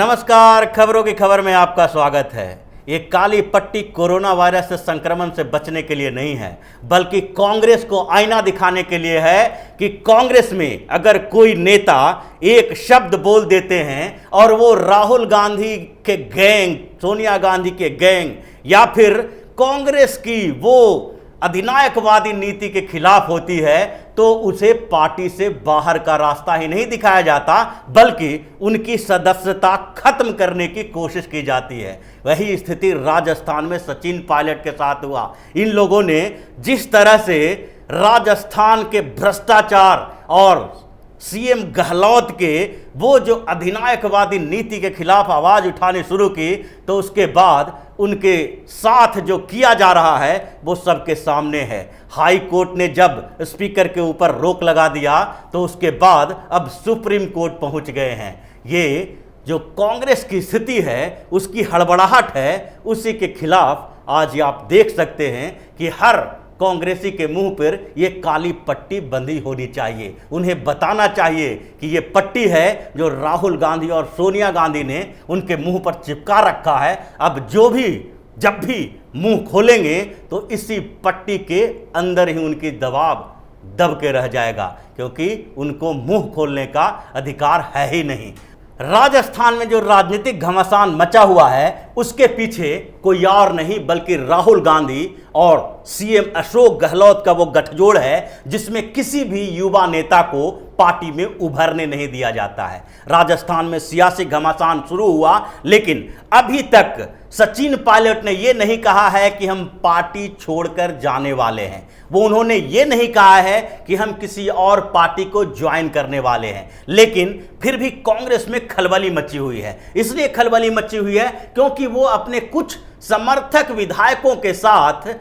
नमस्कार, खबरों की खबर में आपका स्वागत है। ये काली पट्टी कोरोना वायरस से संक्रमण से बचने के लिए नहीं है, बल्कि कांग्रेस को आईना दिखाने के लिए है कि कांग्रेस में अगर कोई नेता एक शब्द बोल देते हैं और वो राहुल गांधी के गैंग, सोनिया गांधी के गैंग या फिर कांग्रेस की वो अधिनायकवादी नीति के खिलाफ होती है, तो उसे पार्टी से बाहर का रास्ता ही नहीं दिखाया जाता, बल्कि उनकी सदस्यता खत्म करने की कोशिश की जाती है। वही स्थिति राजस्थान में सचिन पायलट के साथ हुआ। इन लोगों ने जिस तरह से राजस्थान के भ्रष्टाचार और सीएम गहलोत के वो जो अधिनायकवादी नीति के खिलाफ आवाज उठानी शुरू की, तो उसके बाद उनके साथ जो किया जा रहा है वो सबके सामने है। हाई कोर्ट ने जब स्पीकर के ऊपर रोक लगा दिया, तो उसके बाद अब सुप्रीम कोर्ट पहुंच गए हैं। ये जो कांग्रेस की स्थिति है, उसकी हड़बड़ाहट है, उसी के खिलाफ आज आप देख सकते हैं कि हर कांग्रेसी के मुंह पर यह काली पट्टी बंधी होनी चाहिए। उन्हें बताना चाहिए कि ये पट्टी है जो राहुल गांधी और सोनिया गांधी ने उनके मुंह पर चिपका रखा है। अब जब भी मुंह खोलेंगे तो इसी पट्टी के अंदर ही उनकी दबाव दब के रह जाएगा, क्योंकि उनको मुंह खोलने का अधिकार है ही नहीं। राजस्थान में जो राजनीतिक घमासान मचा हुआ है, उसके पीछे कोई और नहीं बल्कि राहुल गांधी और सीएम अशोक गहलोत का वो गठजोड़ है, जिसमें किसी भी युवा नेता को पार्टी में उभरने नहीं दिया जाता है। राजस्थान में सियासी घमासान शुरू हुआ, लेकिन अभी तक सचिन पायलट ने यह नहीं कहा है कि हम पार्टी छोड़कर जाने वाले हैं। उन्होंने ये नहीं कहा है कि हम किसी और पार्टी को ज्वाइन करने वाले हैं, लेकिन फिर भी कांग्रेस में खलबली मची हुई है। इसलिए खलबली मची हुई है क्योंकि वो अपने कुछ समर्थक विधायकों के साथ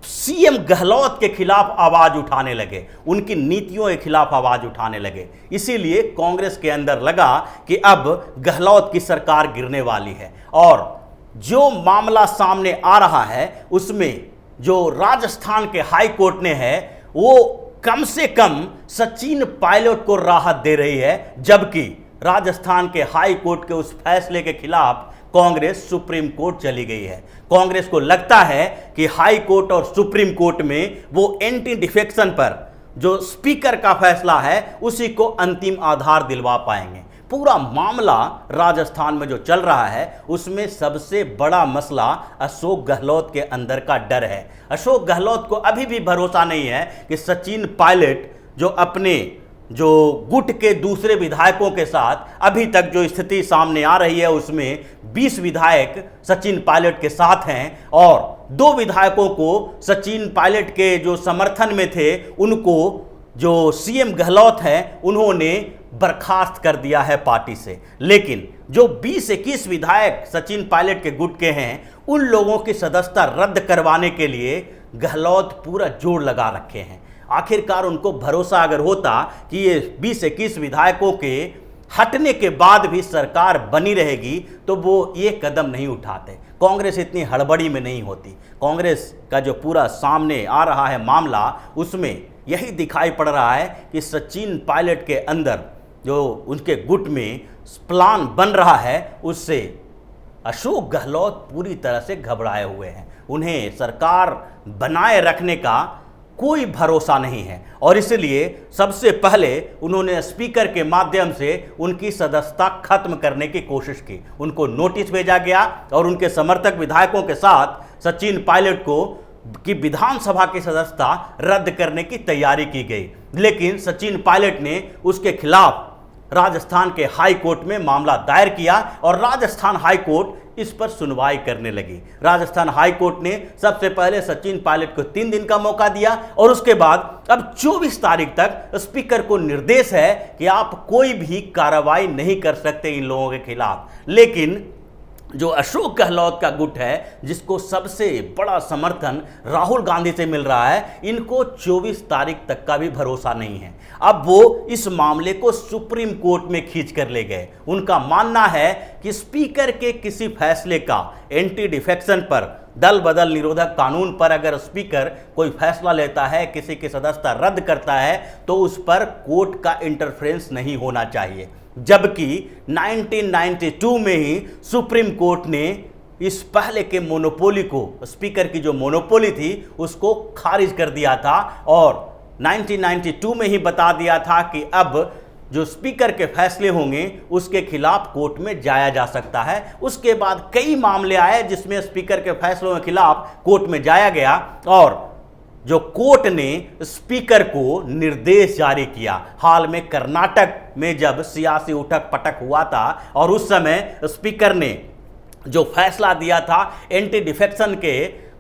सीएम गहलोत के खिलाफ आवाज उठाने लगे, उनकी नीतियों के खिलाफ आवाज उठाने लगे। इसीलिए कांग्रेस के अंदर लगा कि अब गहलोत की सरकार गिरने वाली है। और जो मामला सामने आ रहा है, उसमें जो राजस्थान के हाई कोर्ट ने है, वो कम से कम सचिन पायलट को राहत दे रही है, जबकि राजस्थान के हाई कोर्ट के उस फैसले के खिलाफ कांग्रेस सुप्रीम कोर्ट चली गई है। कांग्रेस को लगता है कि हाई कोर्ट और सुप्रीम कोर्ट में वो एंटी डिफेक्शन पर जो स्पीकर का फैसला है, उसी को अंतिम आधार दिलवा पाएंगे। पूरा मामला राजस्थान में जो चल रहा है, उसमें सबसे बड़ा मसला अशोक गहलोत के अंदर का डर है। अशोक गहलोत को अभी भी भरोसा नहीं है कि सचिन पायलट जो अपने गुट के दूसरे विधायकों के साथ अभी तक जो स्थिति सामने आ रही है, उसमें 20 विधायक सचिन पायलट के साथ हैं और 2 विधायकों को सचिन पायलट के जो समर्थन में थे, उनको जो सीएम गहलोत हैं, उन्होंने बर्खास्त कर दिया है पार्टी से। लेकिन जो 20-21 विधायक सचिन पायलट के गुट के हैं, उन लोगों की सदस्यता रद्द करवाने के लिए गहलोत पूरा जोर लगा रखे हैं। आखिरकार उनको भरोसा अगर होता कि ये 20-21 विधायकों के हटने के बाद भी सरकार बनी रहेगी, तो वो ये कदम नहीं उठाते। कांग्रेस इतनी हड़बड़ी में नहीं होती। कांग्रेस का जो पूरा सामने आ रहा है मामला, उसमें यही दिखाई पड़ रहा है कि सचिन पायलट के अंदर जो उनके गुट में प्लान बन रहा है, उससे अशोक गहलोत पूरी तरह से घबराए हुए हैं। उन्हें सरकार बनाए रखने का कोई भरोसा नहीं है और इसलिए सबसे पहले उन्होंने स्पीकर के माध्यम से उनकी सदस्यता खत्म करने की कोशिश की। उनको नोटिस भेजा गया और उनके समर्थक विधायकों के साथ सचिन पायलट की विधानसभा की सदस्यता रद्द करने की तैयारी की गई। लेकिन सचिन पायलट ने उसके खिलाफ राजस्थान के हाई कोर्ट में मामला दायर किया और राजस्थान हाई कोर्ट इस पर सुनवाई करने लगी। राजस्थान हाई कोर्ट ने सबसे पहले सचिन पायलट को 3 दिन का मौका दिया और उसके बाद अब 24 तारीख तक स्पीकर को निर्देश है कि आप कोई भी कार्रवाई नहीं कर सकते इन लोगों के खिलाफ। लेकिन जो अशोक गहलोत का गुट है, जिसको सबसे बड़ा समर्थन राहुल गांधी से मिल रहा है, इनको 24 तारीख तक का भी भरोसा नहीं है। अब वो इस मामले को सुप्रीम कोर्ट में खींच कर ले गए। उनका मानना है कि स्पीकर के किसी फैसले का एंटी डिफेक्शन पर, दल बदल निरोधक कानून पर अगर स्पीकर कोई फैसला लेता है, किसी की सदस्यता रद्द करता है, तो उस पर कोर्ट का इंटरफेरेंस नहीं होना चाहिए। जबकि 1992 में ही सुप्रीम कोर्ट ने इस पहले के मोनोपोली को, स्पीकर की जो मोनोपोली थी, उसको खारिज कर दिया था और 1992 में ही बता दिया था कि अब जो स्पीकर के फैसले होंगे उसके खिलाफ कोर्ट में जाया जा सकता है। उसके बाद कई मामले आए जिसमें स्पीकर के फैसलों के खिलाफ कोर्ट में जाया गया और जो कोर्ट ने स्पीकर को निर्देश जारी किया। हाल में कर्नाटक में जब सियासी उठक पटक हुआ था और उस समय स्पीकर ने जो फैसला दिया था एंटी डिफेक्शन के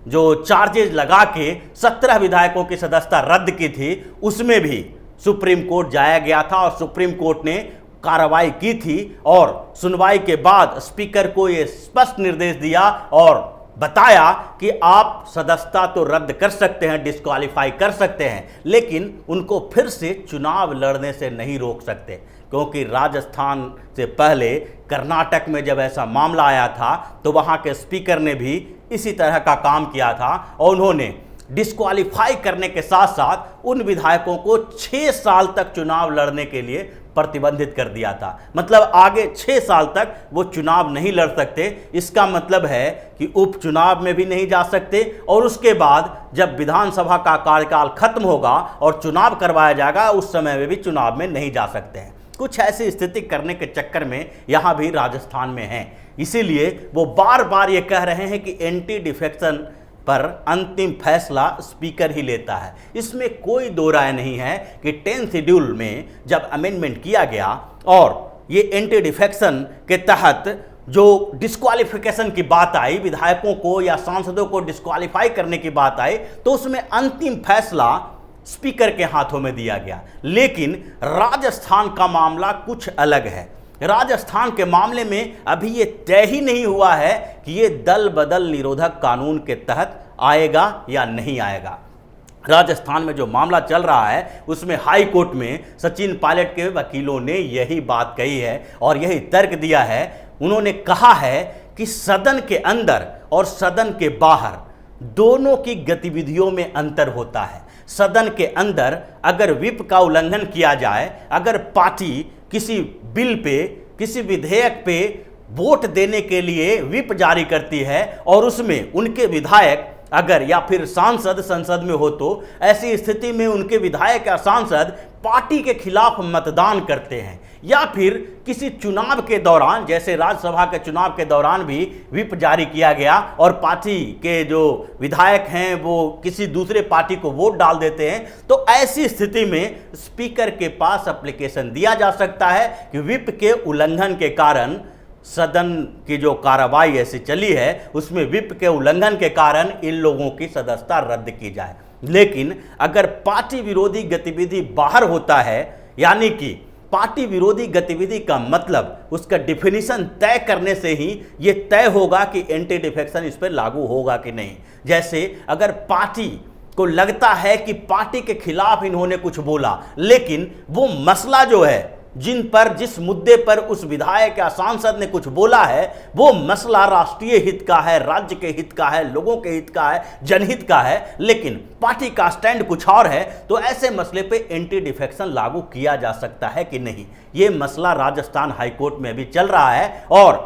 जो चार्जेज लगा के 17 विधायकों की सदस्यता रद्द की थी, उसमें भी सुप्रीम कोर्ट जाया गया था और सुप्रीम कोर्ट ने कार्रवाई की थी और सुनवाई के बाद स्पीकर को यह स्पष्ट निर्देश दिया और बताया कि आप सदस्यता तो रद्द कर सकते हैं, डिस्क्वालीफाई कर सकते हैं, लेकिन उनको फिर से चुनाव लड़ने से नहीं रोक सकते, क्योंकि राजस्थान से पहले कर्नाटक में जब ऐसा मामला आया था तो वहां के स्पीकर ने भी इसी तरह का काम किया था और उन्होंने डिस्क्वालीफाई करने के साथ साथ उन विधायकों को 6 साल तक चुनाव लड़ने के लिए प्रतिबंधित कर दिया था। मतलब आगे 6 साल तक वो चुनाव नहीं लड़ सकते। इसका मतलब है कि उपचुनाव में भी नहीं जा सकते और उसके बाद जब विधानसभा का कार्यकाल खत्म होगा और चुनाव करवाया जाएगा उस समय में भी चुनाव में नहीं जा सकते हैं। कुछ ऐसी स्थिति करने के चक्कर में यहाँ भी राजस्थान में है, इसीलिए वो बार बार ये कह रहे हैं कि एंटी डिफेक्शन पर अंतिम फैसला स्पीकर ही लेता है। इसमें कोई दो राय नहीं है कि 10 शेड्यूल में जब अमेंडमेंट किया गया और ये एंटी डिफेक्शन के तहत जो डिस्क्वालिफिकेशन की बात आई, विधायकों को या सांसदों को डिस्क्वालीफाई करने की बात आई, तो उसमें अंतिम फैसला स्पीकर के हाथों में दिया गया। लेकिन राजस्थान का मामला कुछ अलग है। राजस्थान के मामले में अभी ये तय ही नहीं हुआ है कि ये दल बदल निरोधक कानून के तहत आएगा या नहीं आएगा। राजस्थान में जो मामला चल रहा है उसमें हाई कोर्ट में सचिन पायलट के वकीलों ने यही बात कही है और यही तर्क दिया है। उन्होंने कहा है कि सदन के अंदर और सदन के बाहर दोनों की गतिविधियों में अंतर होता है। सदन के अंदर अगर व्हिप का उल्लंघन किया जाए, अगर पार्टी किसी बिल पे, किसी विधेयक पे वोट देने के लिए व्हिप जारी करती है और उसमें उनके विधायक अगर या फिर सांसद संसद में हो, तो ऐसी स्थिति में उनके विधायक या सांसद पार्टी के खिलाफ मतदान करते हैं या फिर किसी चुनाव के दौरान, जैसे राज्यसभा के चुनाव के दौरान भी व्हिप जारी किया गया और पार्टी के जो विधायक हैं वो किसी दूसरे पार्टी को वोट डाल देते हैं, तो ऐसी स्थिति में स्पीकर के पास एप्लीकेशन दिया जा सकता है कि व्हिप के उल्लंघन के कारण सदन की जो कार्रवाई ऐसी चली है उसमें व्हिप के उल्लंघन के कारण इन लोगों की सदस्यता रद्द की जाए। लेकिन अगर पार्टी विरोधी गतिविधि बाहर होता है, यानी कि पार्टी विरोधी गतिविधि का मतलब उसका डिफिनीशन तय करने से ही ये तय होगा कि एंटी डिफेक्शन इस पर लागू होगा कि नहीं। जैसे अगर पार्टी को लगता है कि पार्टी के खिलाफ इन्होंने कुछ बोला, लेकिन वो मसला जो है, जिस मुद्दे पर उस विधायक या सांसद ने कुछ बोला है, वो मसला राष्ट्रीय हित का है, राज्य के हित का है, लोगों के हित का है, जनहित का है, लेकिन पार्टी का स्टैंड कुछ और है, तो ऐसे मसले पे एंटी डिफेक्शन लागू किया जा सकता है कि नहीं। ये मसला राजस्थान हाईकोर्ट में भी चल रहा है और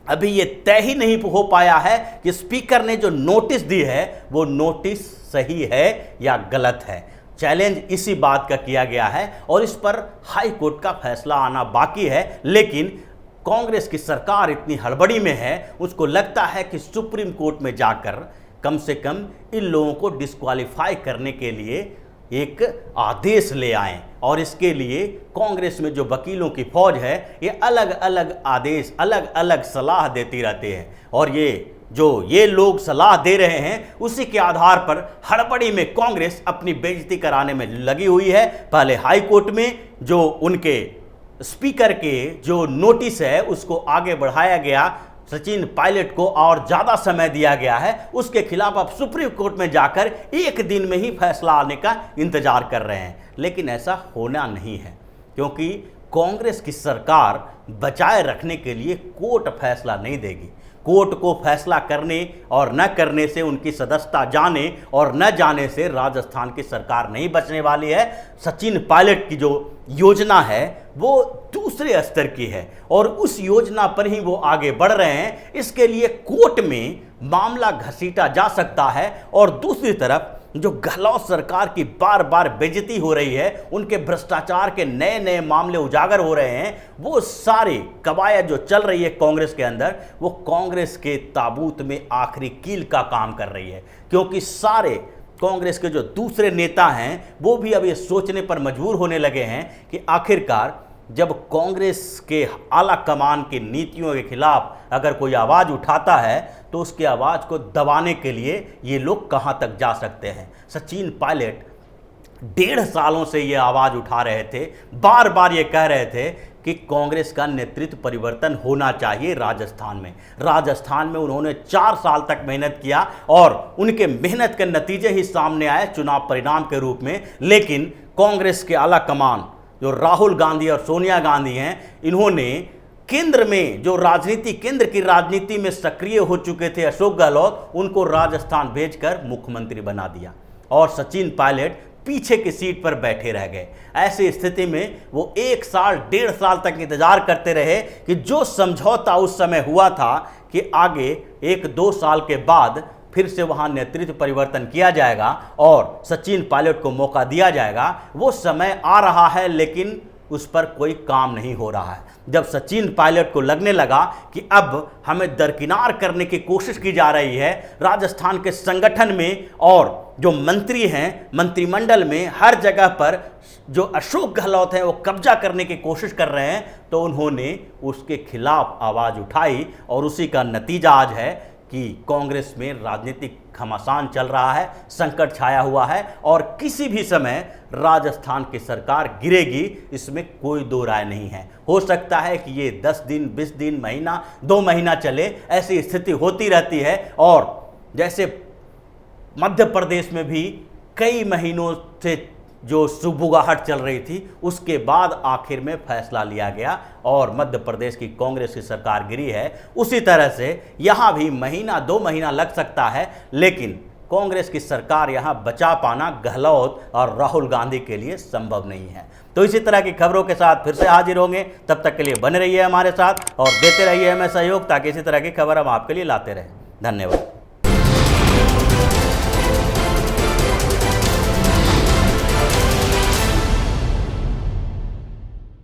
अभी ये तय ही नहीं हो पाया है कि स्पीकर ने जो नोटिस दी है वो नोटिस सही है या गलत है। चैलेंज इसी बात का किया गया है और इस पर हाई कोर्ट का फैसला आना बाकी है। लेकिन कांग्रेस की सरकार इतनी हड़बड़ी में है, उसको लगता है कि सुप्रीम कोर्ट में जाकर कम से कम इन लोगों को डिस्क्वालीफाई करने के लिए एक आदेश ले आएं और इसके लिए कांग्रेस में जो वकीलों की फौज है ये अलग अलग आदेश, अलग अलग सलाह देती रहती है और ये लोग सलाह दे रहे हैं उसी के आधार पर हड़बड़ी में कांग्रेस अपनी बेइज्जती कराने में लगी हुई है। पहले हाई कोर्ट में जो उनके स्पीकर के जो नोटिस है उसको आगे बढ़ाया गया, सचिन पायलट को और ज़्यादा समय दिया गया है, उसके खिलाफ अब सुप्रीम कोर्ट में जाकर एक दिन में ही फैसला आने का इंतजार कर रहे हैं। लेकिन ऐसा होना नहीं है, क्योंकि कांग्रेस की सरकार बचाए रखने के लिए कोर्ट फैसला नहीं देगी। कोर्ट को फैसला करने और न करने से, उनकी सदस्यता जाने और न जाने से राजस्थान की सरकार नहीं बचने वाली है। सचिन पायलट की जो योजना है वो दूसरे स्तर की है और उस योजना पर ही वो आगे बढ़ रहे हैं। इसके लिए कोर्ट में मामला घसीटा जा सकता है और दूसरी तरफ जो गहलोत सरकार की बार बार बेइज्जती हो रही है, उनके भ्रष्टाचार के नए नए मामले उजागर हो रहे हैं, वो सारी कवायद जो चल रही है कांग्रेस के अंदर, वो कांग्रेस के ताबूत में आखिरी कील का काम कर रही है। क्योंकि सारे कांग्रेस के जो दूसरे नेता हैं वो भी अब ये सोचने पर मजबूर होने लगे हैं कि आखिरकार जब कांग्रेस के आला कमान की नीतियों के खिलाफ अगर कोई आवाज़ उठाता है तो उसकी आवाज़ को दबाने के लिए ये लोग कहाँ तक जा सकते हैं। सचिन पायलट 1.5 सालों से ये आवाज़ उठा रहे थे, बार बार ये कह रहे थे कि कांग्रेस का नेतृत्व परिवर्तन होना चाहिए राजस्थान में। राजस्थान में उन्होंने 4 साल तक मेहनत किया और उनके मेहनत के नतीजे ही सामने आए चुनाव परिणाम के रूप में। लेकिन कांग्रेस के आला कमान जो राहुल गांधी और सोनिया गांधी हैं, इन्होंने केंद्र में जो राजनीति, केंद्र की राजनीति में सक्रिय हो चुके थे अशोक गहलोत, उनको राजस्थान भेजकर मुख्यमंत्री बना दिया और सचिन पायलट पीछे की सीट पर बैठे रह गए। ऐसी स्थिति में वो 1 साल 1.5 साल तक इंतजार करते रहे कि जो समझौता उस समय हुआ था कि आगे 1-2 साल के बाद फिर से वहां नेतृत्व परिवर्तन किया जाएगा और सचिन पायलट को मौका दिया जाएगा, वो समय आ रहा है लेकिन उस पर कोई काम नहीं हो रहा है। जब सचिन पायलट को लगने लगा कि अब हमें दरकिनार करने की कोशिश की जा रही है, राजस्थान के संगठन में और जो मंत्री हैं मंत्रिमंडल में हर जगह पर जो अशोक गहलोत हैं वो कब्जा करने की कोशिश कर रहे हैं, तो उन्होंने उसके खिलाफ आवाज़ उठाई और उसी का नतीजा आज है कि कांग्रेस में राजनीतिक घमासान चल रहा है, संकट छाया हुआ है और किसी भी समय राजस्थान की सरकार गिरेगी, इसमें कोई दो राय नहीं है। हो सकता है कि ये 10 दिन, 20 दिन, महीना, 2 महीना चले, ऐसी स्थिति होती रहती है। और जैसे मध्य प्रदेश में भी कई महीनों से जो सुबुगाहट चल रही थी, उसके बाद आखिर में फैसला लिया गया और मध्य प्रदेश की कांग्रेस की सरकार गिरी है। उसी तरह से यहाँ भी महीना 2 महीना लग सकता है, लेकिन कांग्रेस की सरकार यहाँ बचा पाना गहलोत और राहुल गांधी के लिए संभव नहीं है। तो इसी तरह की खबरों के साथ फिर से हाजिर होंगे, तब तक के लिए बने रहिए हमारे साथ और देते रहिए हमें सहयोग, ताकि इसी तरह की खबर हम आपके लिए लाते रहें। धन्यवाद।